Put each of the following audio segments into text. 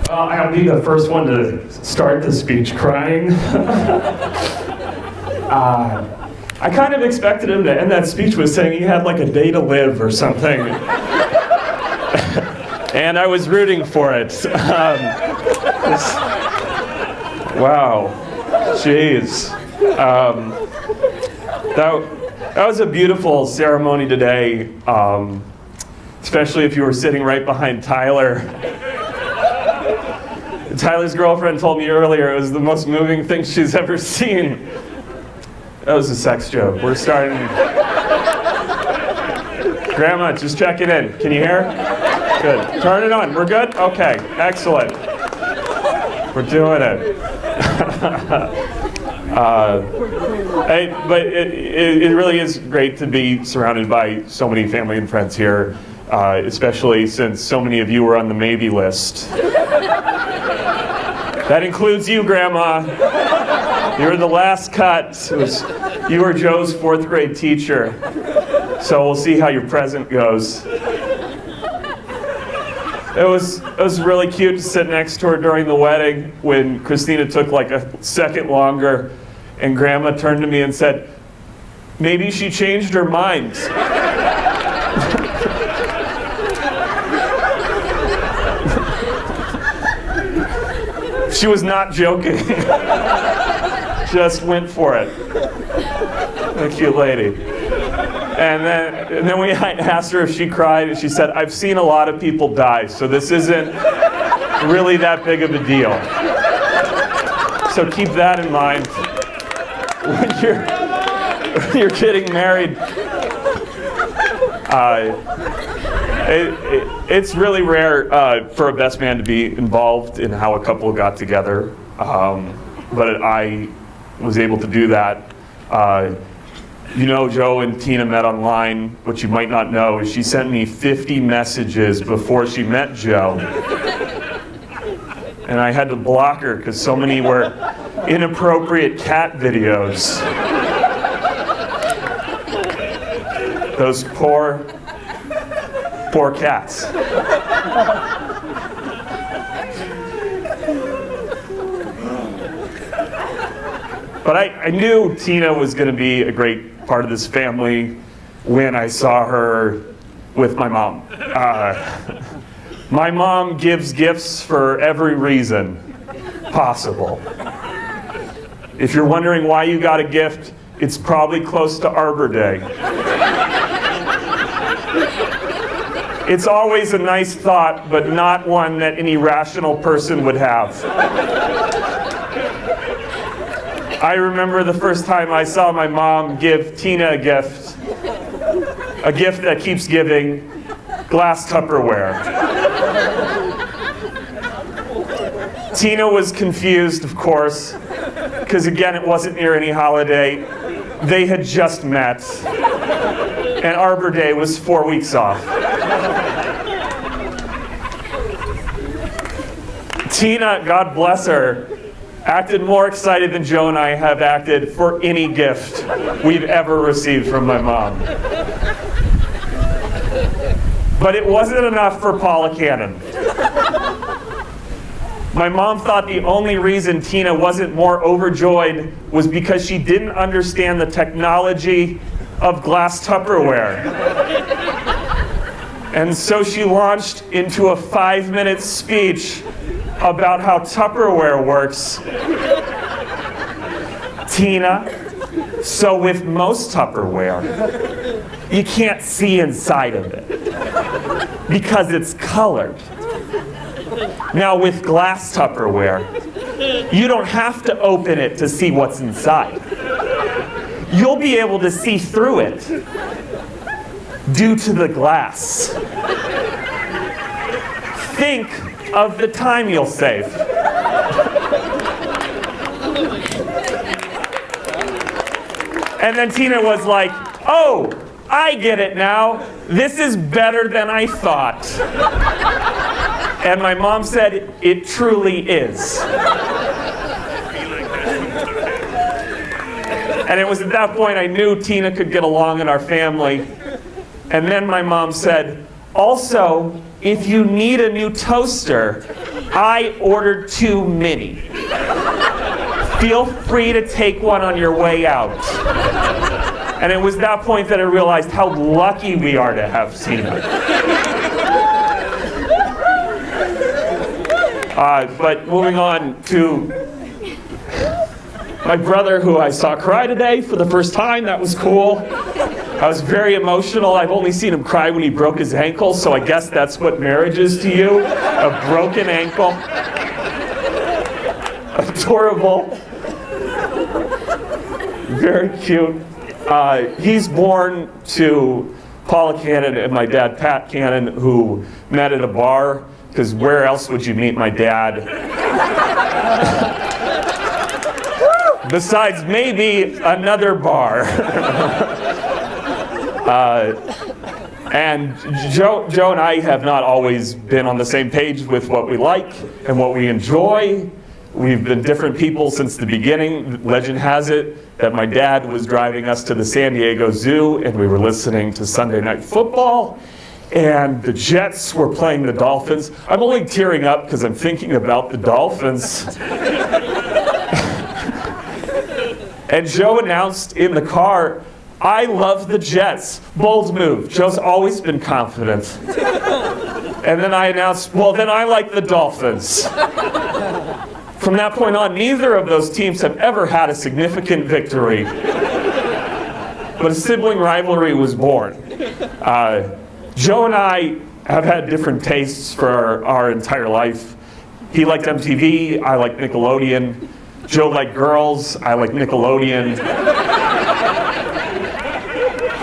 I'll be the first one to start the speech crying. I kind of expected him to end that speech with saying he had like a day to live or something. And I was rooting for it. Wow. Jeez. That was a beautiful ceremony today, especially if you were sitting right behind Tyler. Tyler's girlfriend told me earlier it was the most moving thing she's ever seen. That was a sex joke. We're starting. Grandma, just checking in. Can you hear? Good. Turn it on. We're good? Okay. Excellent. We're doing it. But it really is great to be surrounded by so many family and friends here, especially since so many of you were on the maybe list. That includes you, Grandma. You're the last cut. You were Joe's 4th grade teacher. So we'll see how your present goes. It was really cute to sit next to her during the wedding when Christina took like a second longer and Grandma turned to me and said, maybe she changed her mind. She was not joking. Just went for it. A cute lady. And then we asked her if she cried, and she said, I've seen a lot of people die, so this isn't really that big of a deal. So keep that in mind when you're getting married. It's really rare for a best man to be involved in how a couple got together, but I was able to do that. Joe and Tina met online. What you might not know is she sent me 50 messages before she met Joe. And I had to block her because so many were inappropriate cat videos. Those poor cats. But I knew Tina was going to be a great part of this family when I saw her with my mom. My mom gives gifts for every reason possible. If you're wondering why you got a gift, it's probably close to Arbor Day. It's always a nice thought, but not one that any rational person would have. I remember the first time I saw my mom give Tina a gift that keeps giving, glass Tupperware. Tina was confused, of course, because again, it wasn't near any holiday. They had just met, and Arbor Day was 4 weeks off. Tina, God bless her, acted more excited than Joe and I have acted for any gift we've ever received from my mom. But it wasn't enough for Paula Cannon. My mom thought the only reason Tina wasn't more overjoyed was because she didn't understand the technology of glass Tupperware. And so she launched into a 5-minute speech about how Tupperware works. Tina, so with most Tupperware, you can't see inside of it because it's colored. Now with glass Tupperware, you don't have to open it to see what's inside. You'll be able to see through it due to the glass. Think of the time you'll save. And then Tina was like, oh, I get it now. This is better than I thought. And my mom said, it truly is. And it was at that point I knew Tina could get along in our family. And then my mom said, also, if you need a new toaster, I ordered too many. Feel free to take one on your way out. And it was that point that I realized how lucky we are to have Tina. But moving on to my brother, who I saw cry today for the first time. That was cool. I was very emotional. I've only seen him cry when he broke his ankle, so I guess that's what marriage is to you. A broken ankle. Adorable. Very cute. He's born to Paula Cannon and my dad, Pat Cannon, who met at a bar, because where else would you meet my dad? Besides maybe another bar. And Joe and I have not always been on the same page with what we like and what we enjoy. We've been different people since the beginning. Legend has it that my dad was driving us to the San Diego Zoo and we were listening to Sunday Night Football and the Jets were playing the Dolphins. I'm only tearing up because I'm thinking about the Dolphins. And Joe announced in the car, "I love the Jets." Bold move. Joe's always been confident. And then I announced, "Well, then I like the Dolphins." From that point on, neither of those teams have ever had a significant victory. But a sibling rivalry was born. Joe and I have had different tastes for our entire life. He liked MTV, I liked Nickelodeon. Joe liked girls, I liked Nickelodeon.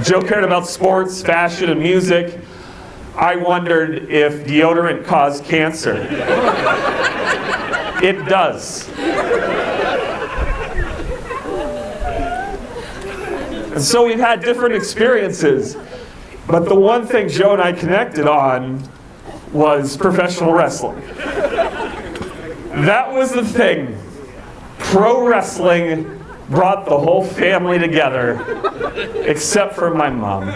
Joe cared about sports, fashion, and music. I wondered if deodorant caused cancer. It does. And so we've had different experiences, but the one thing Joe and I connected on was professional wrestling. That was the thing. Pro wrestling brought the whole family together, except for my mom,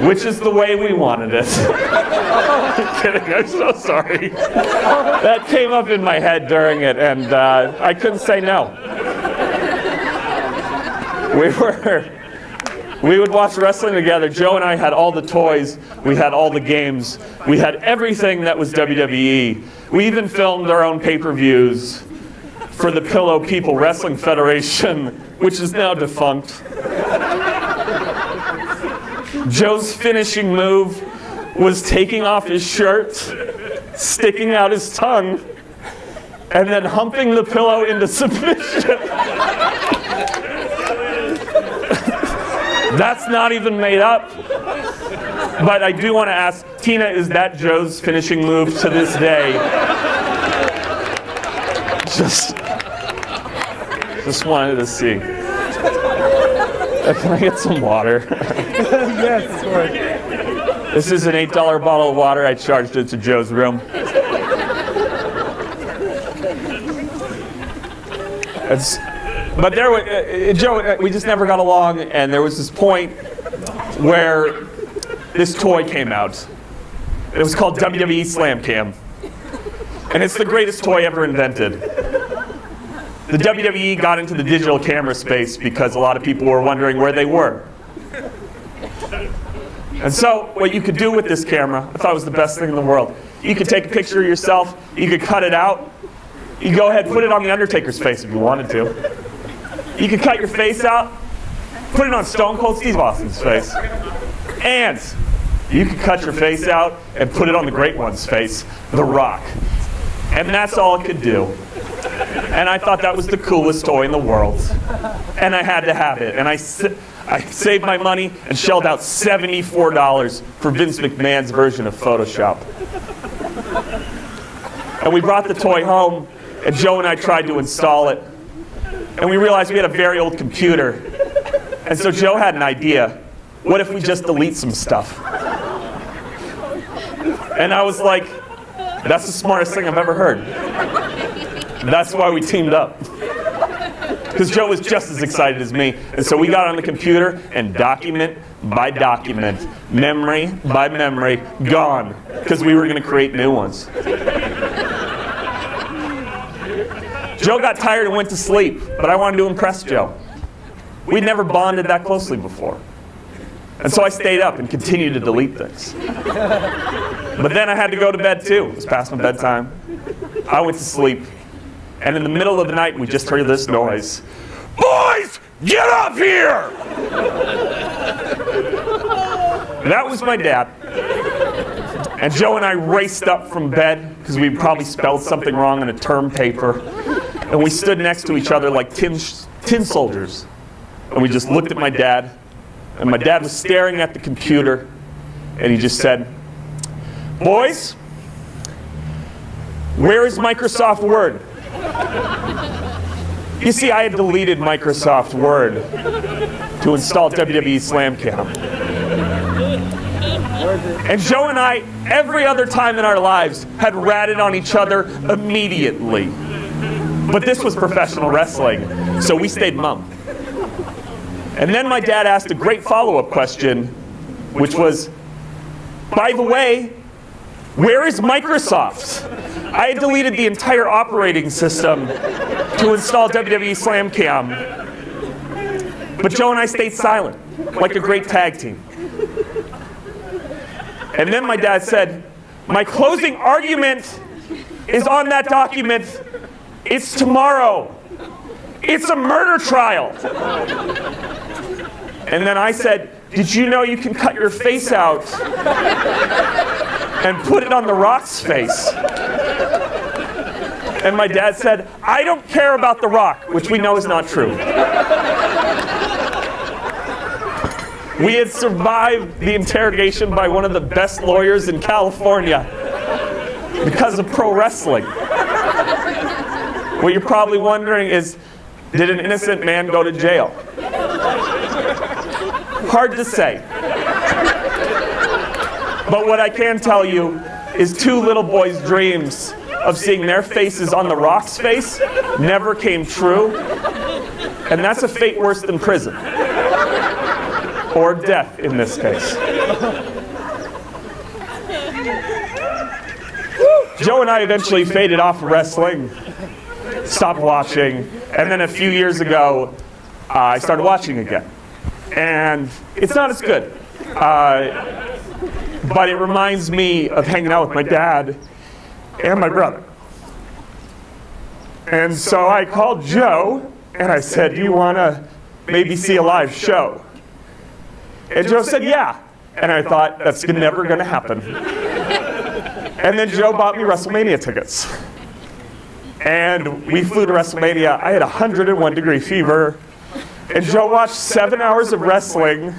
which is the way we wanted it. I'm kidding, I'm so sorry. That came up in my head during it, and I couldn't say no. We would watch wrestling together. Joe and I had all the toys, we had all the games, we had everything that was WWE. We even filmed our own pay-per-views for the Pillow People Wrestling Federation, which is now defunct. Joe's finishing move was taking off his shirt, sticking out his tongue, and then humping the pillow into submission. That's not even made up. But I do want to ask, Tina, is that Joe's finishing move to this day? Just wanted to see. Can I get some water? Yes, of course. This is an $8 bottle of water. I charged it to Joe's room. But there, Joe, we just never got along, and there was this point where this toy came out. It was called WWE Slam Cam, and it's the greatest toy ever invented. The WWE got into the digital camera space because a lot of people were wondering where they were. And so, what you could do with this camera, I thought it was the best thing in the world. You could take a picture of yourself, you could cut it out, you could go ahead and put it on The Undertaker's face if you wanted to. You could cut your face out, put it on Stone Cold Steve Austin's face. And you could cut your face out and put it on the Great One's face, The Rock. And that's all it could do. And I thought that was the coolest toy in the world. And I had to have it. And I saved my money and shelled out $74 for Vince McMahon's version of Photoshop. And we brought the toy home, and Joe and I tried to install it. And we realized we had a very old computer. And so Joe had an idea. What if we just delete some stuff? And I was like, that's the smartest thing I've ever heard. That's why we teamed up. Because Joe was just as excited as me. And so we got on the computer and document by document, memory by memory, gone. Because we were going to create new ones. Joe got tired and went to sleep, but I wanted to impress Joe. We'd never bonded that closely before. And so I stayed up and continued to delete things. But then I had to go to bed too. It was past my bedtime. I went to sleep. And in the middle of the night, we just heard this noise. Boys, get up here! That was my dad. And Joe and I raced up from bed because we probably spelled something wrong on a term paper. And we stood next to each other like tin soldiers. And we just looked at my dad. And my dad was staring at the computer. And he just said, boys, where is Microsoft Word? You see, I had deleted Microsoft Word to install WWE SlamCam. And Joe and I, every other time in our lives, had ratted on each other immediately. But this was professional wrestling, so we stayed mum. And then my dad asked a great follow-up question, which was, by the way, where is Microsoft? I had deleted the entire operating system to install WWE SlamCam. But Joe and I stayed silent, like a great tag team. And then my dad said, my closing argument is on that document. It's tomorrow. It's a murder trial. And then I said, did you know you can cut your face out and put it on The Rock's face? And my dad said, I don't care about The Rock, which we know is not true. We had survived the interrogation by one of the best lawyers in California because of pro wrestling. What you're probably wondering is, did an innocent man go to jail? Hard to say. But what I can tell you is two little boys' dreams of seeing their faces on The Rock's face never came true. And that's a fate worse than prison. Or death, in this case. Joe and I eventually faded off wrestling, stopped watching, and then a few years ago, I started watching again. And it's not as good. But it reminds me of hanging out with my dad and my brother. And so I called Joe, and I said, do you want to maybe see a live show? And Joe said, yeah. And I thought, that's never going to happen. And then Joe bought me WrestleMania tickets. And we flew to WrestleMania. I had 101-degree fever. And Joe watched 7 hours of wrestling,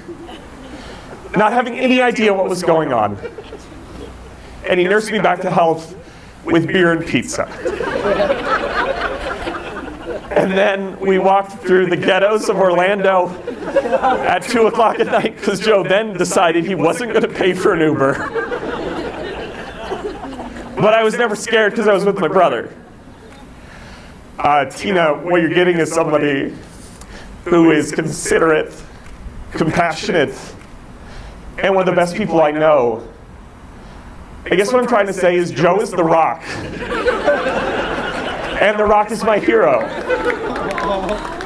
not having any idea what was going on. And he nursed me back to health with beer and pizza. And then we walked through the ghettos of Orlando at 2 o'clock at night because Joe then decided he wasn't going to pay for an Uber. But I was never scared because I was with my brother. Tina, what you're getting is somebody who is considerate, compassionate, and one of the best people I know. I guess what I'm trying to say is Joe is The Rock. And The Rock is my hero.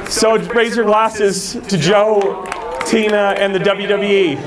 So raise your glasses to Joe, Tina, and the WWE.